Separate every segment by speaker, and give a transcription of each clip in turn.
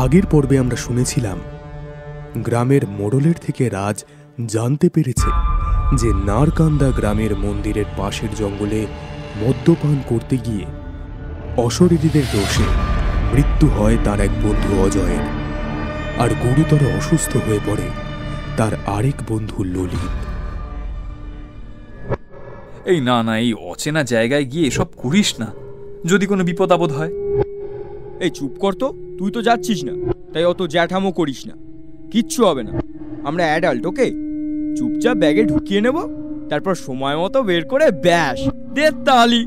Speaker 1: আগের পর্বে আমরা শুনেছিলাম গ্রামের মোড়লের থেকে রাজ জানতে পেরেছে যে নারকান্দা গ্রামের মন্দিরের পাশের জঙ্গলে মদ্যপান করতে গিয়ে অশরীরীদের দোষে মৃত্যু হয় তার এক বন্ধু অজয়ের, আর গুরুতর অসুস্থ হয়ে পড়ে তার আরেক বন্ধু ললিত।
Speaker 2: এই না না, এই অচেনা জায়গায় গিয়ে এসব করিস না, যদি কোনো বিপদ আপদ হয়।
Speaker 3: এই চুপ কর তো, তুই তো যাচ্ছিস না, তাই অত জ্যাঠামো করিস না। কিচ্ছু হবে না, আমরা অ্যাডাল্ট, ওকে? চুপচাপ ব্যাগে ঢুকিয়ে নেব, তারপর সময় মতো বের করে ব্যাস দে তালি।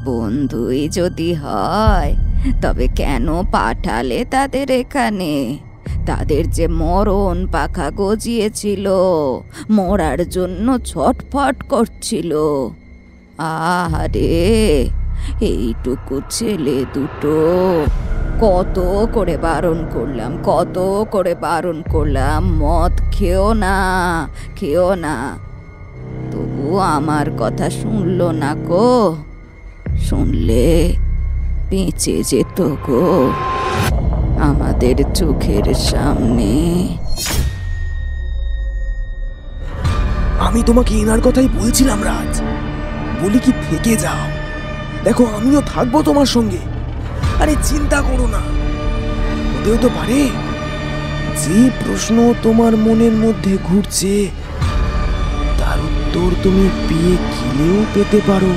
Speaker 4: বন্ধুই যদি হয় তবে কেন পাঠালে তাদের এখানে? তাদের যে মরণ পাখা গজিয়েছিল, মরার জন্য ছটফট করছিল। আহারে, এইটুকু ছেলে দুটো, কত করে বারণ করলাম মদ খেও না, তবু আমার কথা শুনলো না গো। শুনলে বেঁচে যেত গো আমাদের চোখের সামনে।
Speaker 5: আমি তোমাকে এনার কথাই বলছিলাম রাজ, বলি কি থেকে যাও, দেখো আমিও থাকবো তোমার সঙ্গে। আরে চিন্তা করো না, হতেও তো পারে যে প্রশ্ন তোমার মনের মধ্যে ঘুরছে তার উত্তর তুমি পেয়ে গেলেও পেতে পারো।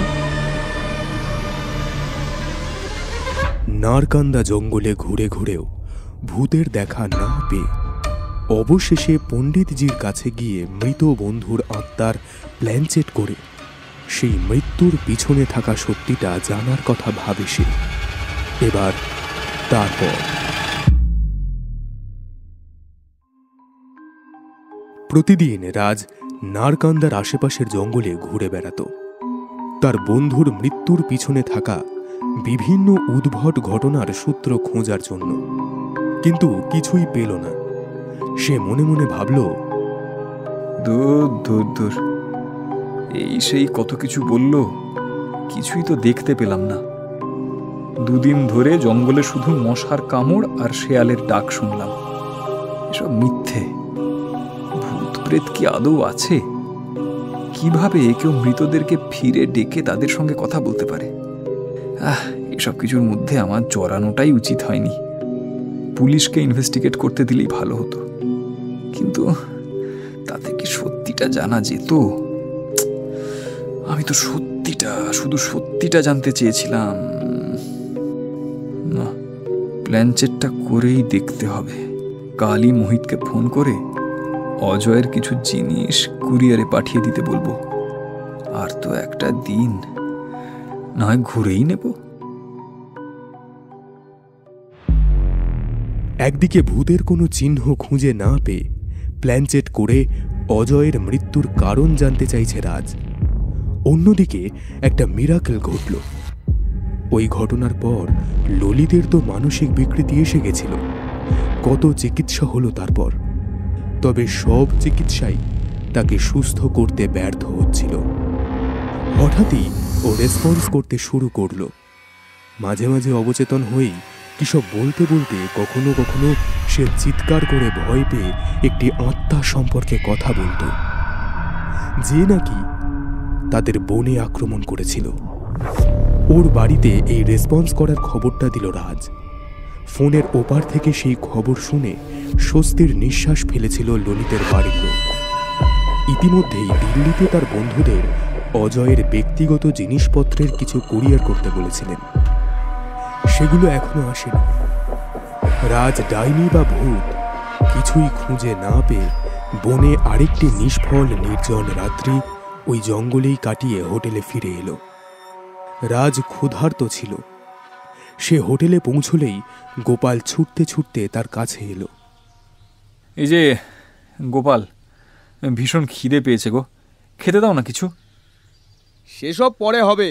Speaker 1: নারকান্দা জঙ্গলে ঘুরে ঘুরেও ভূতের দেখা না পেয়ে অবশেষে পণ্ডিতজির কাছে গিয়ে মৃত বন্ধুর আত্মার প্ল্যানচেট করে সেই মৃত্যুর পিছনে থাকা সত্যিটা জানার কথা ভাবে সে। এবার তারপর প্রতিদিন রাজ নারকান্দার আশেপাশের জঙ্গলে ঘুরে বেড়াত তার বন্ধুর মৃত্যুর পিছনে থাকা বিভিন্ন উদ্ভট ঘটনার সূত্র খোঁজার জন্য, কিন্তু কিছুই পেল না। সে মনে মনে ভাবল,
Speaker 2: দূর, এই সেই কত কিছু বলল, কিছুই তো দেখতে পেলাম না। দুদিন ধরে জঙ্গলে শুধু মশার কামড় আর শেয়ালের ডাক শুনলাম। এসব মিথ্যে। ভূত প্রেত কি আদৌ আছে? কিভাবে কেউ মৃতদেরকে ফিরে ডেকে তাদের সঙ্গে কথা বলতে পারে? এসব কিছুর মধ্যে আমার জড়ানোটাই উচিত হয়নি। পুলিশকে ইনভেস্টিগেট করতে দিলেই ভালো হতো, কিন্তু তাতে কি সত্যিটা জানা যেত? আমি তো শুধু সত্যিটা জানতে চেয়েছিলাম। না, প্ল্যানচেটটা করেই দেখতে হবে। কালই মোহিতকে ফোন করে অজয়ের কিছু জিনিস কুরিয়ারে পাঠিয়ে দিতে বলবো। আর তো একটা দিন, নয় ঘুরেই নেব।
Speaker 1: একদিকে ভূতের কোনো চিহ্ন খুঁজে না পেয়ে প্ল্যানচেট করে অজয়ের মৃত্যুর কারণ জানতে চাইছে রাজ। অন্যদিকে একটা মিরাকল ঘটল। ওই ঘটনার পর ললিতের তো মানসিক বিকৃতি এসে গেছিল। কত চিকিৎসা হলো তারপর, তবে সব চিকিৎসাই তাকে সুস্থ করতে ব্যর্থ হচ্ছিল। হঠাৎই ও রেসপন্স করতে শুরু করল। মাঝে মাঝে অবচেতন হয়েই কিসব বলতে বলতে কখনো কখনো সে চিৎকার করে ভয় পেয়ে একটি আত্মা সম্পর্কে কথা বলত, যে নাকি তাদের বনে আক্রমণ করেছিল। ওর বাড়িতে এই রেসপন্স করার খবরটা দিল রাজ। ফোনের ওপার থেকে সেই খবর শুনে স্বস্তির নিঃশ্বাস ফেলেছিল ললিতের বাড়ির লোক। ইতিমধ্যেই দিল্লিতে তার বন্ধুদের অজয়ের ব্যক্তিগত জিনিসপত্রের কিছু কুরিয়ার করতে বলেছিলেন। সেগুলো এখনো আসেনি। রাজ ডাইনি বা ভূত কিছুই খুঁজে না পেয়ে বনে আরেকটি নিষ্ফল নির্জন রাত্রি ওই জঙ্গলেই কাটিয়ে হোটেলে ফিরে এলো। রাজ ক্ষুধার্ত ছিল। সে হোটেলে পৌঁছলেই গোপাল ছুটতে ছুটতে তার কাছে এলো।
Speaker 2: এই যে গোপাল, ভীষণ খিদে পেয়েছে গো, খেতে দাও না কিছু।
Speaker 3: সেসব পরে হবে,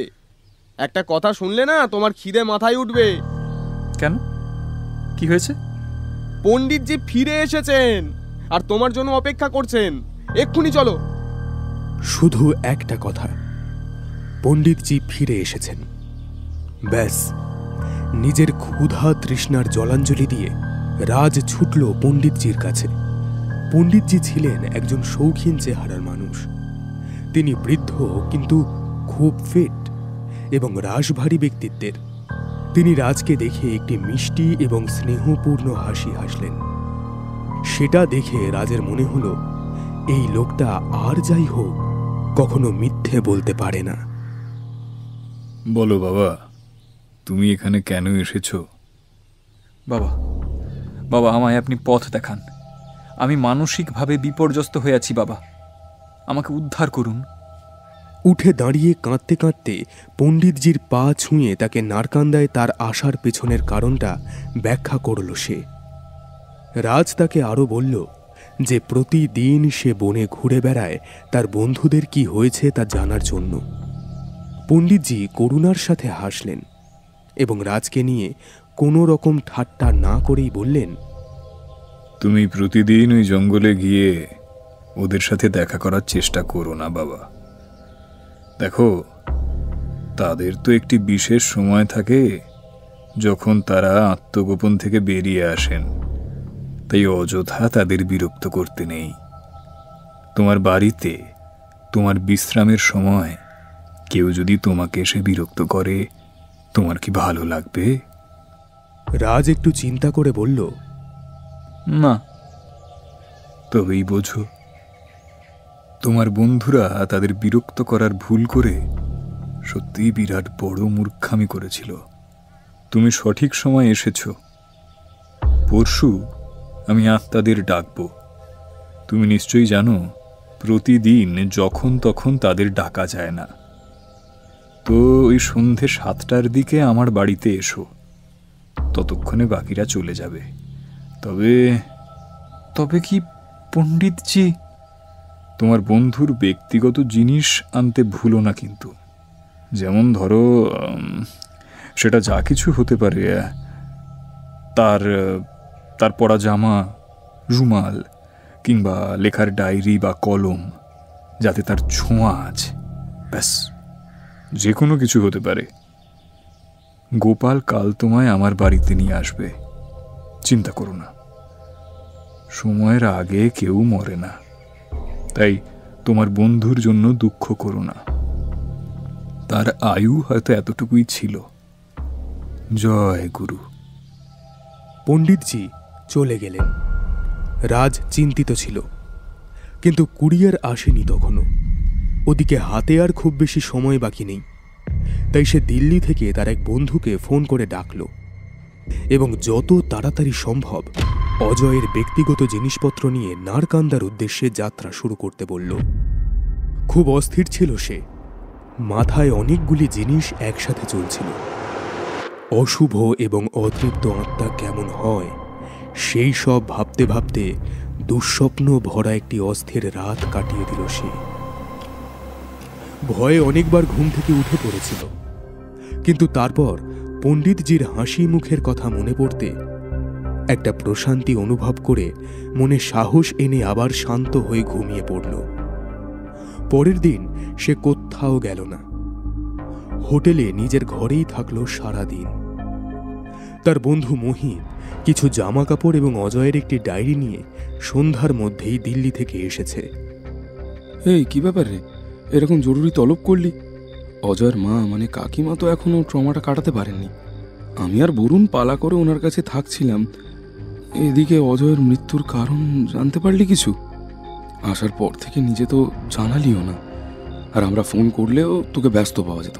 Speaker 3: একটা কথা শুনলে না তোমার খিদে মাথায় উঠবে।
Speaker 2: কেন, কি হয়েছে?
Speaker 3: পণ্ডিতজি ফিরে এসেছেন আর তোমার জন্য অপেক্ষা করছেন, এক্ষুনি চলো।
Speaker 1: শুধু একটা কথা, পণ্ডিতজি ফিরে এসেছেন। ব্যাস, নিজের ক্ষুধা তৃষ্ণার জলাঞ্জলি দিয়ে রাজ ছুটল পণ্ডিতজির কাছে। পণ্ডিতজি ছিলেন একজন শৌখিন চেহারার মানুষ। তিনি বৃদ্ধ কিন্তু খুব ফিট এবং রাশভারী ব্যক্তিত্বের। তিনি রাজকে দেখে একটি মিষ্টি এবং স্নেহপূর্ণ হাসি হাসলেন। সেটা দেখে রাজের মনে হলো এই লোকটা আর যাই হোক কখনো মিথ্যে বলতে পারে না।
Speaker 2: বলো বাবা, তুমি এখানে কেন এসেছো? বাবা, বাবা আমায় আপনি পথ দেখান। আমি মানসিকভাবে বিপর্যস্ত হয়ে আছি বাবা, আমাকে উদ্ধার করুন।
Speaker 1: উঠে দাঁড়িয়ে কাঁদতে কাঁদতে পণ্ডিতজির পা ছুঁয়ে তাকে নারকান্দায় তার আসার পেছনের কারণটা ব্যাখ্যা করল সে। রাজ তাকে আরও বলল যে প্রতিদিন সে বনে ঘুরে বেড়ায় তার বন্ধুদের কি হয়েছে তা জানার জন্য। পণ্ডিতজি করুণার সাথে হাসলেন এবং রাজকে নিয়ে কোনো রকম ঠাট্টা না করেই বললেন,
Speaker 2: তুমি প্রতিদিন ওই জঙ্গলে গিয়ে ওদের সাথে দেখা করার চেষ্টা করো না বাবা। দেখো, তাদের তো একটি বিশেষ সময় থাকে যখন তারা আত্মগোপন থেকে বেরিয়ে আসেন, তাই অযথা তাদের বিরক্ত করতে নেই। তোমার বাড়িতে তোমার বিশ্রামের সময় কেউ যদি তোমাকে এসে বিরক্ত করে, তোমার কি ভালো লাগবে?
Speaker 1: রাজ একটু চিন্তা করে বলল,
Speaker 2: না। তবেই বোঝো, তোমার বন্ধুরা তাদের বিরক্ত করার ভুল করে সত্যিই বিরাট বড় মূর্খামি করেছিল। তুমি সঠিক সময় এসেছো। পরশু আমি আত্মাদের ডাকবো। তুমি নিশ্চয়ই জানো প্রতিদিন যখন তখন তাদের ডাকা যায় না। তো ওই সন্ধে 7টার দিকে আমার বাড়িতে এসো, ততক্ষণে বাকিরা চলে যাবে। তবে তবে কি পণ্ডিতজি, তোমার বন্ধুর ব্যক্তিগত জিনিস আনতে ভুলো না কিন্তু। যেমন ধরো, সেটা যা কিছু হতে পারে, তার পরা জামা, রুমাল কিংবা লেখার ডায়েরি বা কলম, যাতে তার ছোঁয়া আছে। ব্যাস, যে কোনো কিছু হতে পারে। গোপাল কাল তোমায় আমার বাড়িতে নিয়ে আসবে, চিন্তা করো না। সময়ের আগে কেউ মরে না, তাই তোমার বন্ধুর জন্য দুঃখ করো না। তার আয়ু হয়তো এতটুকুই ছিল। জয় গুরু।
Speaker 1: পণ্ডিতজি চলে গেলেন। রাজ চিন্তিত ছিল, কিন্তু কুরিয়ার আসেনি তখনও। ওদিকে হাতে আর খুব বেশি সময় বাকি নেই, তাই সে দিল্লি থেকে তার এক বন্ধুকে ফোন করে ডাকল এবং যত তাড়াতাড়ি সম্ভব অজয়ের ব্যক্তিগত জিনিসপত্র নিয়ে নারকান্দার উদ্দেশ্যে যাত্রা শুরু করতে বলল। খুব অস্থির ছিল সে। মাথায় অনেকগুলি জিনিস একসাথে চলছিল। অশুভ এবং অতৃপ্ত আত্মা কেমন হয় সেই সব ভাবতে ভাবতে দুঃস্বপ্ন ভরা একটি অস্থির রাত কাটিয়ে দিল সে। ভয়ে অনেকবার ঘুম থেকে উঠে পড়েছিল, কিন্তু তারপর পণ্ডিতজির হাসি মুখের কথা মনে পড়তে একটা প্রশান্তি অনুভব করে মনে সাহস এনে আবার শান্ত হয়ে ঘুমিয়ে পড়ল। পরের দিন সে কোথাও গেল না। হোটেলে নিজের ঘরেই থাকলো সারাদিন। তার বন্ধু মোহিত কিছু জামা কাপড় এবং অজয়ের একটি ডায়েরি নিয়ে সন্ধ্যার মধ্যেই দিল্লি থেকে এসেছে।
Speaker 5: এই কি ব্যাপার রে, এরকম জরুরি তলব করলি? অজয়ের মা মানে কাকিমা তো এখনো ট্রমাটা কাটাতে পারেননি। আমি আর বরুণ পালা করে ওনার কাছে থাকছিলাম। এদিকে অজয়ের মৃত্যুর কারণ জানতে পারলি কিছু? আসার পর থেকে নিজে তো জানালিও না, আর আমরা ফোন করলেও তোকে ব্যস্ত পাওয়া যেত।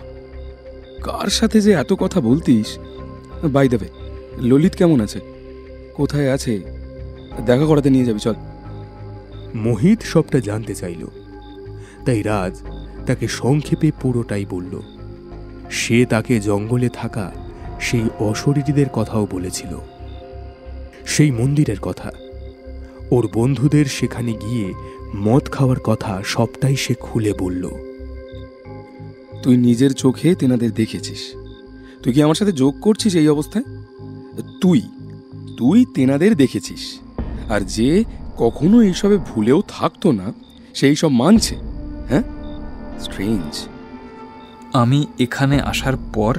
Speaker 5: কার সাথে যে এত কথা বলতিস? বাই দেবে, ললিত কেমন আছে? কোথায় আছে? দেখা করাতে নিয়ে যাবি, চল।
Speaker 1: মোহিত সবটা জানতে চাইল, তাই রাজ তাকে সংক্ষেপে পুরোটাই বলল। সে তাকে জঙ্গলে থাকা সেই অশরীরীদের কথাও বলেছিল, সেই মন্দিরের কথা, ওর বন্ধুদের সেখানে গিয়ে মদ খাওয়ার কথা, সবটাই সে খুলে বলল।
Speaker 5: তুই নিজের চোখে তেনাদের দেখেছিস, তুই কি আমার সাথে যোগ করছিস এই অবস্থায়? তুই তেনাদের দেখেছিস, আর যে কখনো এইসবে ভুলেও থাকতো না সেই সব মানছে। হ্যাঁ, স্ট্রেঞ্জ।
Speaker 2: আমি এখানে আসার পর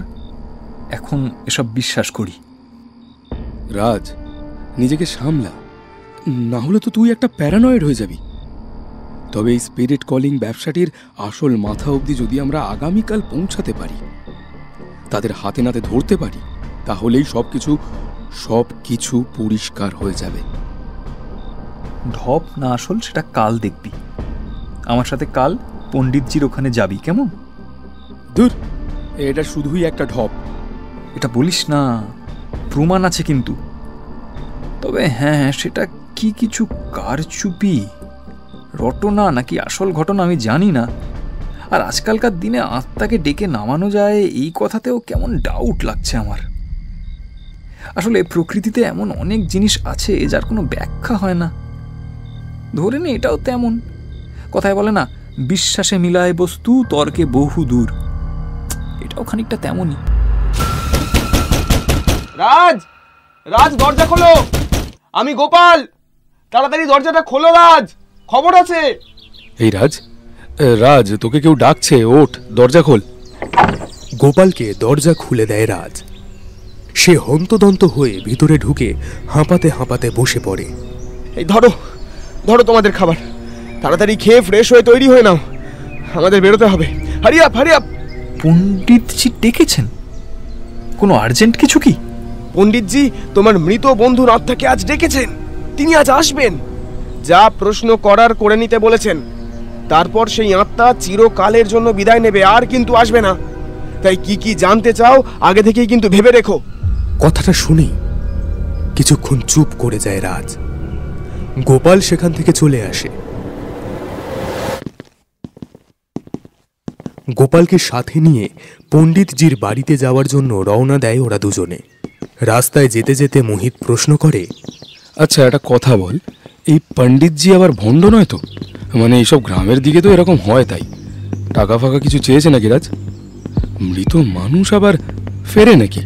Speaker 2: এখন এসব বিশ্বাস করি।
Speaker 5: রাজ, নিজেকে সামলা, না হলে তো তুই একটা প্যারানয়েড হয়ে যাবি। তবে এই স্পিরিট কলিং ব্যবসাটির আসল মাথা অবধি যদি আমরা আগামীকাল পৌঁছাতে পারি, তাদের হাতে নাতে ধরতে পারি, তাহলেই সবকিছু পরিষ্কার হয়ে যাবে।
Speaker 2: ঢপ না আসল সেটা কাল দেখবি। আমার সাথে কাল পণ্ডিতজির ওখানে যাবি, কেমন?
Speaker 5: দূর, এটা শুধুই একটা ঢপ।
Speaker 2: এটা বলিস না, প্রমাণ আছে কিন্তু। তবে হ্যাঁ, সেটা কি কিছু কারচুপি, রটনা নাকি আসল ঘটনা আমি জানি না। আর আজকালকার দিনে আত্মাকে ডেকে নামানো যায় এই কথাতেও কেমন ডাউট লাগছে আমার। আসলে প্রকৃতিতে এমন অনেক জিনিস আছে যার কোনো ব্যাখ্যা হয় না। ধরে নে এটাও তেমন। কথায় বলে না, বিশ্বাসে মিলায় বস্তু তর্কে বহু দূর। এটাও খানিকটা তেমনই।
Speaker 3: রাজ, রাজ দরজা খোলো, আমি গোপাল, তাড়াতাড়ি দরজাটা খোলো রাজ, খবর আছে।
Speaker 5: এই রাজ, তোকে কেউ ডাকছে, ওঠ, দরজা খোল।
Speaker 1: গোপালকে দরজা খুলে দেয় রাজ। সে হন্তদন্ত হয়ে ভিতরে ঢুকে হাঁপাতে হাঁপাতে বসে পড়ে।
Speaker 3: এই ধরো ধরো তোমাদের খাবার, তাড়াতাড়ি খেয়ে ফ্রেশ হয়ে তৈরি হয়ে নাও, আমাদের বেরোতে হবে। Hurry up, hurry up.
Speaker 2: Panditji ডেকেছেন? কোনো আর্জেন্ট কিছু কি?
Speaker 3: পণ্ডিতজি তোমার মৃত বন্ধুর আত্মাকে আজ ডেকেছেন। তিনি আজ আসবেন, যা প্রশ্ন করার করে নিতে বলেছেন। তারপর সেই আত্মা চিরকালের জন্য বিদায় নেবে, আর কিন্তু আসবে না। তাই কি কি জানতে চাও আগে থেকেই কিন্তু ভেবে রেখো।
Speaker 1: কথাটা শুনেই কিছুক্ষণ চুপ করে যায় রাজ। গোপাল সেখান থেকে চলে আসে। গোপালকে সাথে নিয়ে পণ্ডিতজির বাড়িতে যাওয়ার জন্য রওনা দেয় ওরা দুজনে। রাস্তায় যেতে যেতে মোহিত প্রশ্ন করে,
Speaker 5: আচ্ছা, একটা কথা বল, এই পণ্ডিতজি আবার ভণ্ড নয় তো? মানে এইসব গ্রামের দিকে তো এরকম হয়, তাই টাকা ফাকা কিছু চেয়েছে নাকি রাজ? মৃত মানুষ আবার ফেরে নাকি?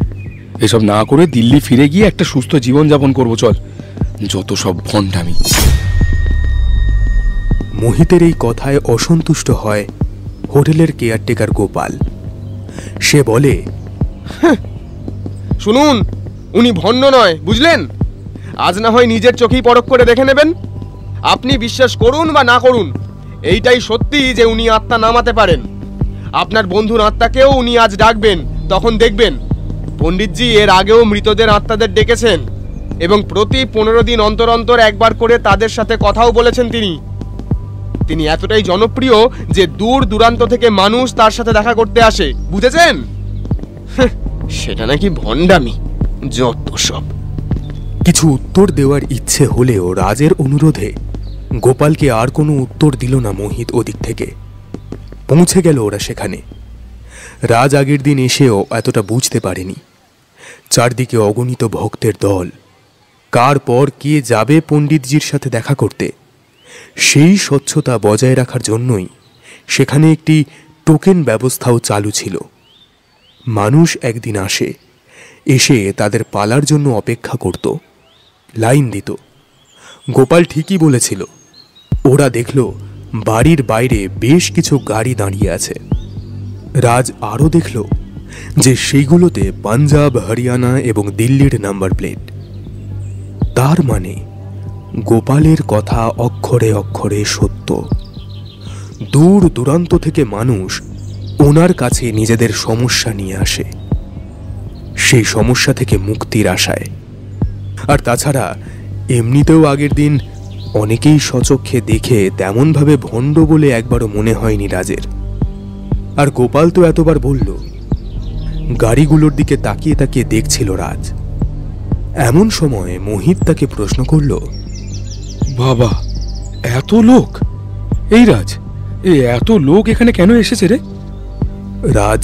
Speaker 5: এসব না করে দিল্লি ফিরে গিয়ে একটা সুস্থ জীবন যাপন করবো, চল। যত সব ভণ্ডামি।
Speaker 1: মোহিতের এই কথায় অসন্তুষ্ট হয় হোটেলের কেয়ারটেকার গোপাল। সে বলে,
Speaker 3: শুনুন, উনি ভণ্ড নয়, বুঝলেন? আজ না হয় নিজের চোখেই পরখ করে দেখে নেবেন। আপনি বিশ্বাস করুন বা না করুন, এইটাই সত্যি যে উনি আত্মা নামাতে পারেন। আপনার বন্ধুর আত্মাকেও উনি আজ ডাকবেন, তখন দেখবেন। পণ্ডিতজি এর আগেও মৃতদের আত্মাদের ডেকেছেন এবং প্রতি 15 দিন অন্তর অন্তর একবার করে তাদের সাথে কথাও বলেছেন। তিনি এতটাই জনপ্রিয় যে দূর দূরান্ত থেকে মানুষ তার সাথে দেখা করতে আসে, বুঝেছেন? সেটা নাকি ভণ্ডামি, যত সব।
Speaker 1: কিছু উত্তর দেওয়ার ইচ্ছে হলেও রাজের অনুরোধে গোপালকে আর কোনো উত্তর দিল না মোহিত। ওদিক থেকে পৌঁছে গেল ওরা সেখানে। রাজ আগের দিন এসেও এতটা বুঝতে পারেনি। চারদিকে অগণিত ভক্তের দল। কার পর কে যাবে পণ্ডিতজির সাথে দেখা করতে, সেই স্বচ্ছতা বজায় রাখার জন্যই সেখানে একটি টোকেন ব্যবস্থাও চালু ছিল। মানুষ একদিন এসে তাদের পালার জন্য অপেক্ষা করত, লাইন দিত। গোপাল ঠিকই বলেছিল। ওরা দেখল বাড়ির বাইরে বেশ কিছু গাড়ি দাঁড়িয়ে আছে। রাজ আরও দেখল যে সেইগুলোতে পাঞ্জাব, হরিয়ানা এবং দিল্লির নাম্বার প্লেট। তার মানে গোপালের কথা অক্ষরে অক্ষরে সত্য। দূর দূরান্ত থেকে মানুষ ওনার কাছে নিজেদের সমস্যা নিয়ে আসে, সেই সমস্যা থেকে মুক্তির আশায়। আর তাছাড়া এমনিতেও আগের দিন অনেকেই স্বচক্ষে দেখে তেমনভাবে ভণ্ড বলে একবারও মনে হয়নি রাজের। আর গোপাল তো এতবার বলল। গাড়িগুলোর দিকে তাকিয়ে তাকিয়ে দেখছিল রাজ। এমন সময় মোহিত তাকে প্রশ্ন করল,
Speaker 5: বাবা, এত লোক! এই রাজ, এত লোক এখানে কেন এসেছে রে?
Speaker 1: রাজ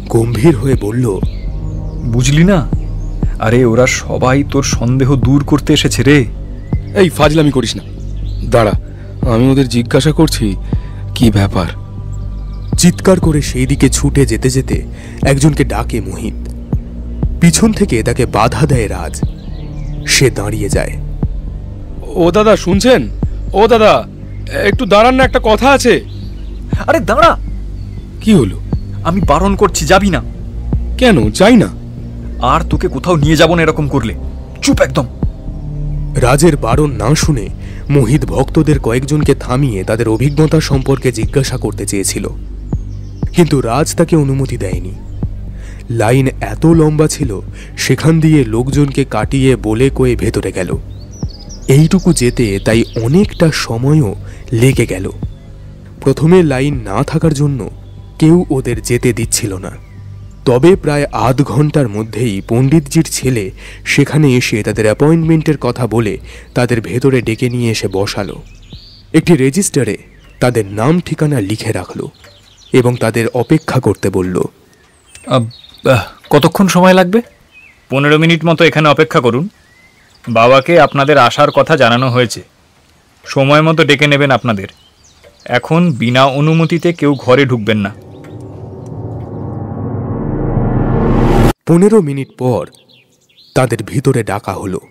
Speaker 1: গম্ভীর হয়ে বলল,
Speaker 2: বুঝলি না? আরে ওরা সবাই তোর সন্দেহ দূর করতে এসেছে রে।
Speaker 5: এই ফাজলামি করিস না, দাঁড়া, আমি ওদের জিজ্ঞাসা করছি কি ব্যাপার।
Speaker 1: চিৎকার করে সেই দিকে ছুটে যেতে যেতে একজনকে ডাকে মোহিত। পিছন থেকে তাকে বাধা দেয় রাজ। সে দাঁড়িয়ে যায়।
Speaker 5: ও দাদা, শুনছেন? ও দাদা, একটু দাঁড়ান না, একটা কথা আছে।
Speaker 2: আরে দাঁড়া।
Speaker 5: কি হলো?
Speaker 2: আমি বারণ করছি, যাবি না।
Speaker 5: কেন? চাই না।
Speaker 2: আর তোকে কোথাও নিয়ে যাব না এরকম করলে। চুপ একদম।
Speaker 1: রাজের বারণ না শুনে মোহিত ভক্তদের কয়েকজনকে থামিয়ে তাদের অভিজ্ঞতা সম্পর্কে জিজ্ঞাসা করতে চেয়েছিল, কিন্তু রাজ তাকে অনুমতি দেয়নি। লাইন এত লম্বা ছিল, সেখান দিয়ে লোকজনকে কাটিয়ে বলে কয়ে ভেতরে গেল। এইটুকু যেতে তাই অনেকটা সময়ও লেগে গেল। প্রথমে লাইন না থাকার জন্য কেউ ওদের যেতে দিচ্ছিল না, তবে প্রায় আধ ঘন্টার মধ্যেই পণ্ডিতজির ছেলে সেখানে এসে তাদের অ্যাপয়েন্টমেন্টের কথা বলে তাদের ভেতরে ডেকে নিয়ে এসে বসালো। একটি রেজিস্টারে তাদের নাম ঠিকানা লিখে রাখলো এবং তাদের অপেক্ষা করতে বলল।
Speaker 2: কতক্ষণ সময় লাগবে? 15 মিনিট মতো এখানে অপেক্ষা করুন। বাবাকে আপনাদের আসার কথা জানানো হয়েছে, সময় মতো ডেকে নেবেন আপনাদের। এখন বিনা অনুমতিতে কেউ ঘরে ঢুকবেন না।
Speaker 1: 15 মিনিট পর তাদের ভিতরে ডাকা হলো।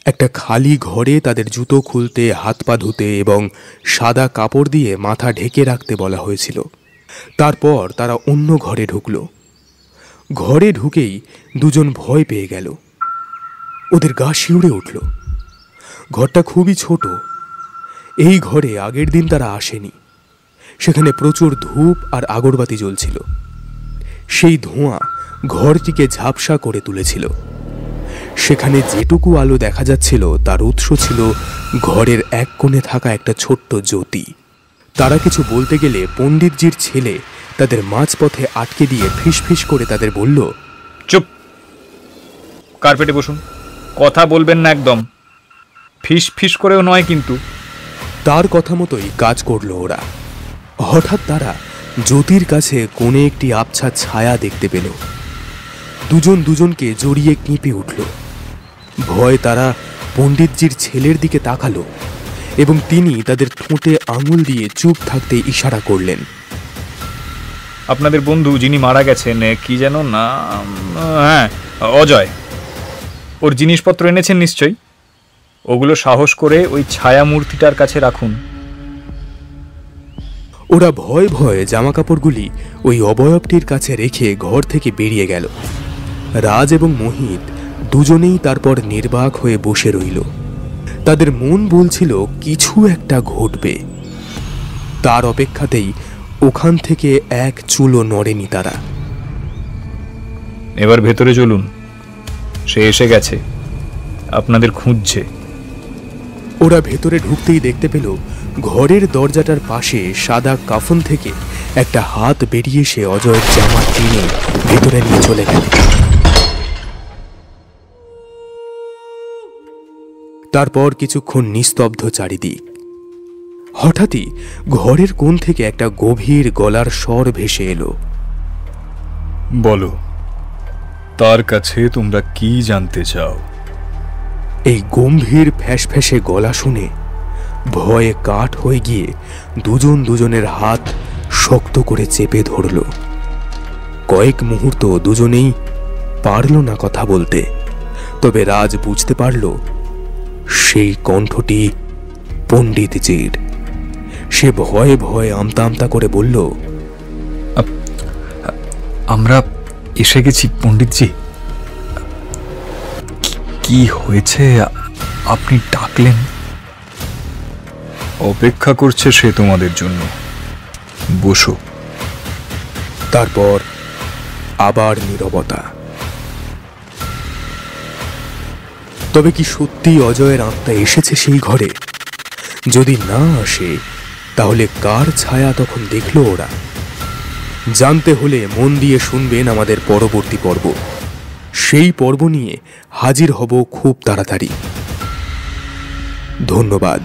Speaker 1: একটা খালি ঘরে তাদের জুতো খুলতে, হাত পা ধুতে এবং সাদা কাপড় দিয়ে মাথা ঢেকে রাখতে বলা হয়েছিল। তারপর তারা অন্য ঘরে ঢুকল। ঘরে ঢুকেই দুজন ভয় পেয়ে গেল। ওদের গা শিউরে উঠল। ঘরটা খুবই ছোট। এই ঘরে আগের দিন তারা আসেনি। সেখানে প্রচুর ধূপ আর আগরবাতি জ্বলছিল। সেই ধোঁয়া ঘরটিকে ঝাপসা করে তুলেছিল। সেখানে যেটুকু আলো দেখা যাচ্ছিল তার উৎস ছিল ঘরের এক কোণে থাকা একটা ছোট্ট জ্যোতি। তারা কিছু বলতে গেলে পণ্ডিতজির ছেলে তাদের মাঝপথে আটকে দিয়ে ফিসফিস করে তাদের বলল,
Speaker 2: চুপ, কার্পেটে বসুন, কথা বলবেন না একদম। ফিস ফিস করেও নয় কিন্তু।
Speaker 1: তার কথা মতোই কাজ করলো ওরা। হঠাৎ তারা জ্যোতির কাছে কোণে একটি আবছা ছায়া দেখতে পেল। দুজন দুজনকে জড়িয়ে কেঁপে উঠল। ভয়ে তারা পণ্ডিতজির ছেলের দিকে তাকালো এবং তিনি তাদের ঠোঁটে আঙুল দিয়ে চুপ থাকতে ইশারা করলেন।
Speaker 2: আপনাদের বন্ধু যিনি মারা গেছেন, কি যেন না, হ্যাঁ অজয়, ওর জিনিসপত্র এনেছেন নিশ্চয়ই। ওগুলো সাহস করে ওই ছায়া মূর্তিটার কাছে রাখুন।
Speaker 1: ওরা ভয়ে ভয়ে জামাকাপড়গুলি ওই অবয়বটির কাছে রেখে ঘর থেকে বেরিয়ে গেল। রাজ এবং মোহিত দুজনেই তারপর নির্বাক হয়ে বসে রইল। তাদের মন বলছিল কিছু একটা ঘটবে। তার অপেক্ষাতেই ওখান থেকে এক চুলও নড়েনি তারা।
Speaker 2: এবার ভেতরে চলুন, সে এসে গেছে, আপনাদের খুঁজছে।
Speaker 1: ওরা ভেতরে ঢুকতেই দেখতে পেল ঘরের দরজাটার পাশে সাদা কাফন থেকে একটা হাত বেরিয়ে এসে অজয়ের জামা টেনে ভেতরে নিয়ে চলে গেল। তারপর কিছুক্ষণ নিস্তব্ধ চারিদিক। হঠাৎই ঘরের কোণ থেকে একটা গভীর গলার স্বর ভেসে এলো।
Speaker 2: বলো, তার কাছে তোমরা কি জানতে চাও?
Speaker 1: এই গম্ভীর ফ্যাঁসফ্যাঁসে গলা শুনে ভয়ে কাঠ হয়ে গিয়ে দুজন দুজনের হাত শক্ত করে চেপে ধরল। কয়েক মুহূর্ত দুজনেই পারল না কথা বলতে। তবে রাজ বুঝতে পারল সেই কণ্ঠটি পণ্ডিতজির। সে ভয়ে ভয়ে আমতা আমতা করে বলল,
Speaker 2: আমরা এসে গেছি পণ্ডিতজি। কি হয়েছে আপনি ডাকলেন? অপেক্ষা করছে সে তোমাদের জন্য, বসো।
Speaker 1: তারপর আবার নীরবতা। তবে কি সত্যি অজয়ের আত্মা এসেছে সেই ঘরে? যদি না আসে তাহলে কার ছায়া তখন দেখলো ওরা? জানতে হলে মন দিয়ে শুনবেন আমাদের পরবর্তী পর্ব। সেই পর্ব নিয়ে হাজির হব খুব তাড়াতাড়ি। ধন্যবাদ।